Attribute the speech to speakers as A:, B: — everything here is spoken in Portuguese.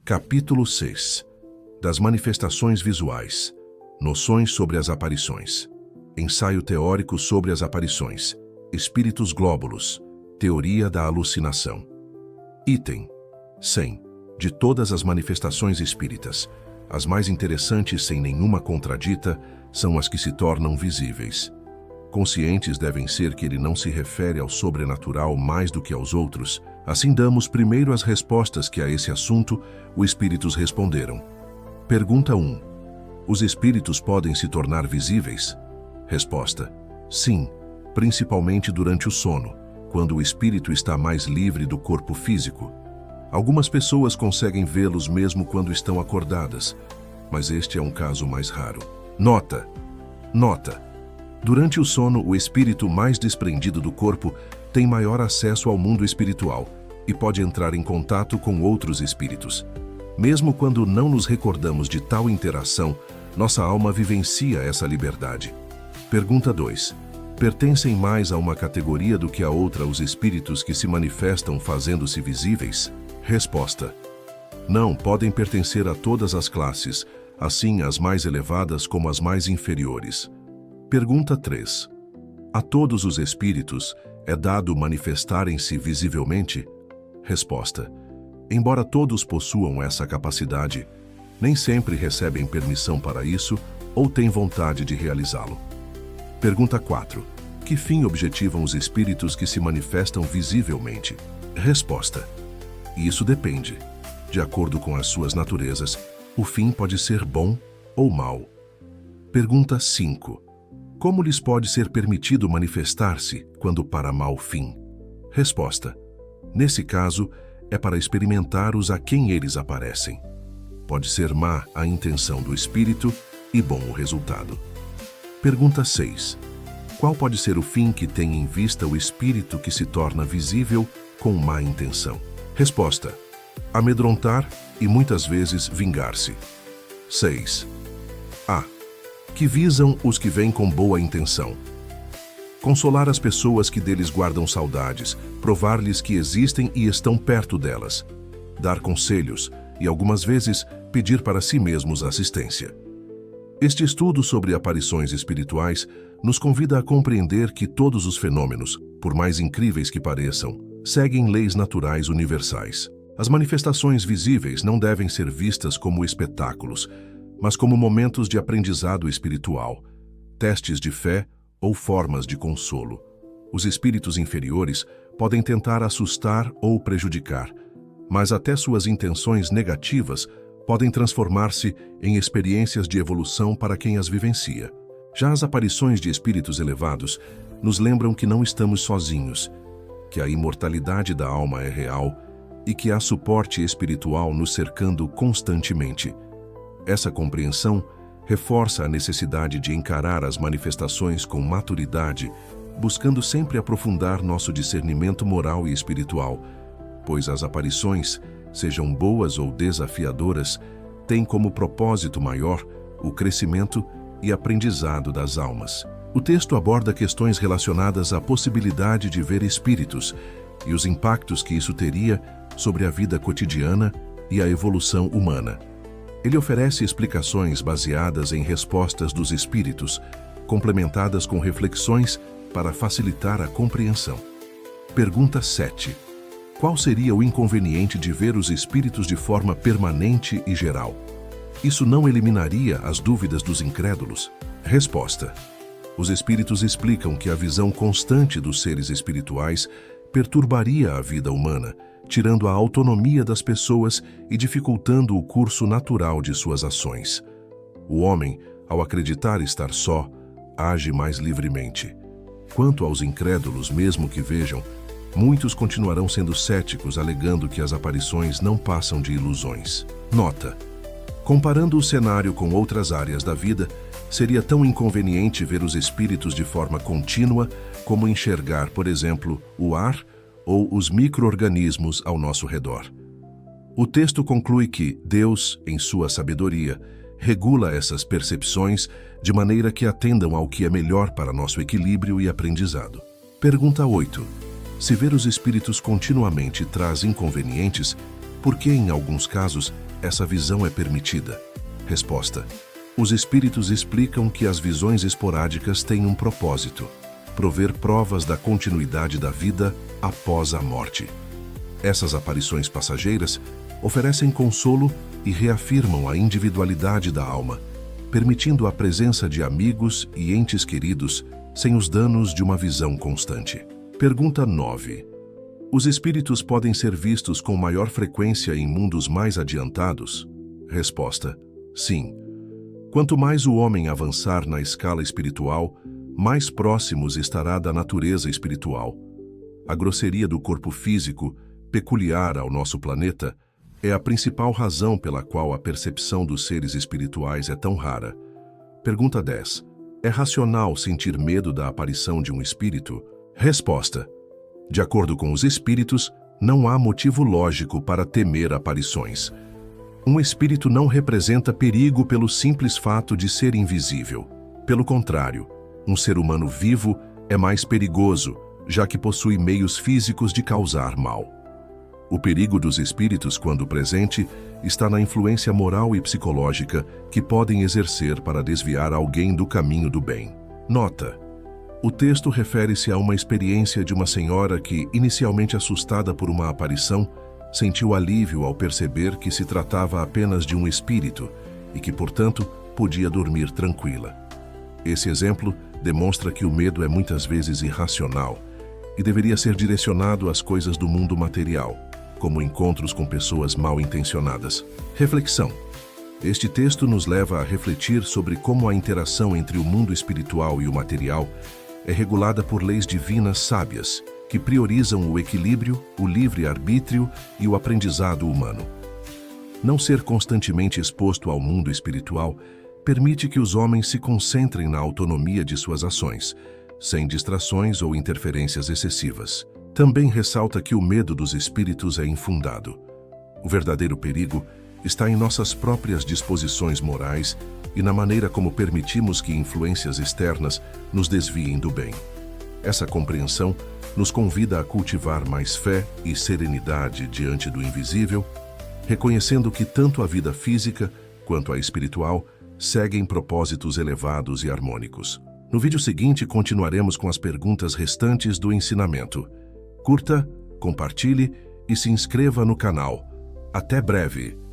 A: Capítulo 6. Das manifestações visuais. Noções sobre as aparições. Ensaio teórico sobre as aparições. Espíritos glóbulos. Teoria da alucinação. Item 100. De todas as manifestações espíritas, as mais interessantes, sem nenhuma contradita, são as que se tornam visíveis. Conscientes devem ser que ele não se refere ao sobrenatural mais do que aos outros. Assim damos primeiro as respostas que a esse assunto os espíritos responderam. Pergunta 1. Os espíritos podem se tornar visíveis? Resposta: sim, principalmente durante o sono, quando o espírito está mais livre do corpo físico. Algumas pessoas conseguem vê-los mesmo quando estão acordadas, mas este é um caso mais raro. Nota. Durante o sono, o espírito mais desprendido do corpo tem maior acesso ao mundo espiritual e pode entrar em contato com outros espíritos. Mesmo quando não nos recordamos de tal interação, nossa alma vivencia essa liberdade. Pergunta 2. Pertencem mais a uma categoria do que a outra os espíritos que se manifestam fazendo-se visíveis? Resposta: não, podem pertencer a todas as classes, assim as mais elevadas como as mais inferiores. Pergunta 3. A todos os espíritos é dado manifestarem-se visivelmente? Resposta: embora todos possuam essa capacidade, nem sempre recebem permissão para isso ou têm vontade de realizá-lo. Pergunta 4. Que fim objetivam os espíritos que se manifestam visivelmente? Resposta: isso depende. De acordo com as suas naturezas, o fim pode ser bom ou mau. Pergunta 5. Como lhes pode ser permitido manifestar-se quando para mau fim? Resposta: nesse caso, é para experimentar-os a quem eles aparecem. Pode ser má a intenção do espírito e bom o resultado. Pergunta 6. Qual pode ser o fim que tem em vista o espírito que se torna visível com má intenção? Resposta: amedrontar e muitas vezes vingar-se. 6. A. Que visam os que vêm com boa intenção. Consolar as pessoas que deles guardam saudades, provar-lhes que existem e estão perto delas. Dar conselhos e, algumas vezes, pedir para si mesmos assistência. Este estudo sobre aparições espirituais nos convida a compreender que todos os fenômenos, por mais incríveis que pareçam, seguem leis naturais universais. As manifestações visíveis não devem ser vistas como espetáculos, mas como momentos de aprendizado espiritual, testes de fé ou formas de consolo. Os espíritos inferiores podem tentar assustar ou prejudicar, mas até suas intenções negativas podem transformar-se em experiências de evolução para quem as vivencia. Já as aparições de espíritos elevados nos lembram que não estamos sozinhos, que a imortalidade da alma é real e que há suporte espiritual nos cercando constantemente. Essa compreensão reforça a necessidade de encarar as manifestações com maturidade, buscando sempre aprofundar nosso discernimento moral e espiritual, pois as aparições, sejam boas ou desafiadoras, têm como propósito maior o crescimento e aprendizado das almas. O texto aborda questões relacionadas à possibilidade de ver espíritos e os impactos que isso teria sobre a vida cotidiana e a evolução humana. Ele oferece explicações baseadas em respostas dos espíritos, complementadas com reflexões para facilitar a compreensão. Pergunta 7. Qual seria o inconveniente de ver os espíritos de forma permanente e geral? Isso não eliminaria as dúvidas dos incrédulos? Resposta: os espíritos explicam que a visão constante dos seres espirituais perturbaria a vida humana, tirando a autonomia das pessoas e dificultando o curso natural de suas ações. O homem, ao acreditar estar só, age mais livremente. Quanto aos incrédulos, mesmo que vejam, muitos continuarão sendo céticos, alegando que as aparições não passam de ilusões. Nota: comparando o cenário com outras áreas da vida, seria tão inconveniente ver os espíritos de forma contínua como enxergar, por exemplo, o ar ou os micro-organismos ao nosso redor. O texto conclui que Deus, em sua sabedoria, regula essas percepções de maneira que atendam ao que é melhor para nosso equilíbrio e aprendizado. Pergunta 8. Se ver os espíritos continuamente traz inconvenientes, por que, em alguns casos, essa visão é permitida? Resposta: os espíritos explicam que as visões esporádicas têm um propósito: prover provas da continuidade da vida após a morte. Essas aparições passageiras oferecem consolo e reafirmam a individualidade da alma, permitindo a presença de amigos e entes queridos sem os danos de uma visão constante. Pergunta 9. Os espíritos podem ser vistos com maior frequência em mundos mais adiantados? Resposta: sim. Quanto mais o homem avançar na escala espiritual, mais próximos estará da natureza espiritual. A grosseria do corpo físico, peculiar ao nosso planeta, é a principal razão pela qual a percepção dos seres espirituais é tão rara. Pergunta 10. É racional sentir medo da aparição de um espírito? Resposta: de acordo com os espíritos, não há motivo lógico para temer aparições. Um espírito não representa perigo pelo simples fato de ser invisível. Pelo contrário, um ser humano vivo é mais perigoso, já que possui meios físicos de causar mal. O perigo dos espíritos, quando presente, está na influência moral e psicológica que podem exercer para desviar alguém do caminho do bem. Nota: o texto refere-se a uma experiência de uma senhora que, inicialmente assustada por uma aparição, sentiu alívio ao perceber que se tratava apenas de um espírito e que, portanto, podia dormir tranquila. Esse exemplo demonstra que o medo é muitas vezes irracional e deveria ser direcionado às coisas do mundo material, como encontros com pessoas mal intencionadas. Reflexão: este texto nos leva a refletir sobre como a interação entre o mundo espiritual e o material é regulada por leis divinas sábias, que priorizam o equilíbrio, o livre-arbítrio e o aprendizado humano. Não ser constantemente exposto ao mundo espiritual permite que os homens se concentrem na autonomia de suas ações, sem distrações ou interferências excessivas. Também ressalta que o medo dos espíritos é infundado. O verdadeiro perigo está em nossas próprias disposições morais e na maneira como permitimos que influências externas nos desviem do bem. Essa compreensão nos convida a cultivar mais fé e serenidade diante do invisível, reconhecendo que tanto a vida física quanto a espiritual seguem propósitos elevados e harmônicos. No vídeo seguinte, continuaremos com as perguntas restantes do ensinamento. Curta, compartilhe e se inscreva no canal. Até breve!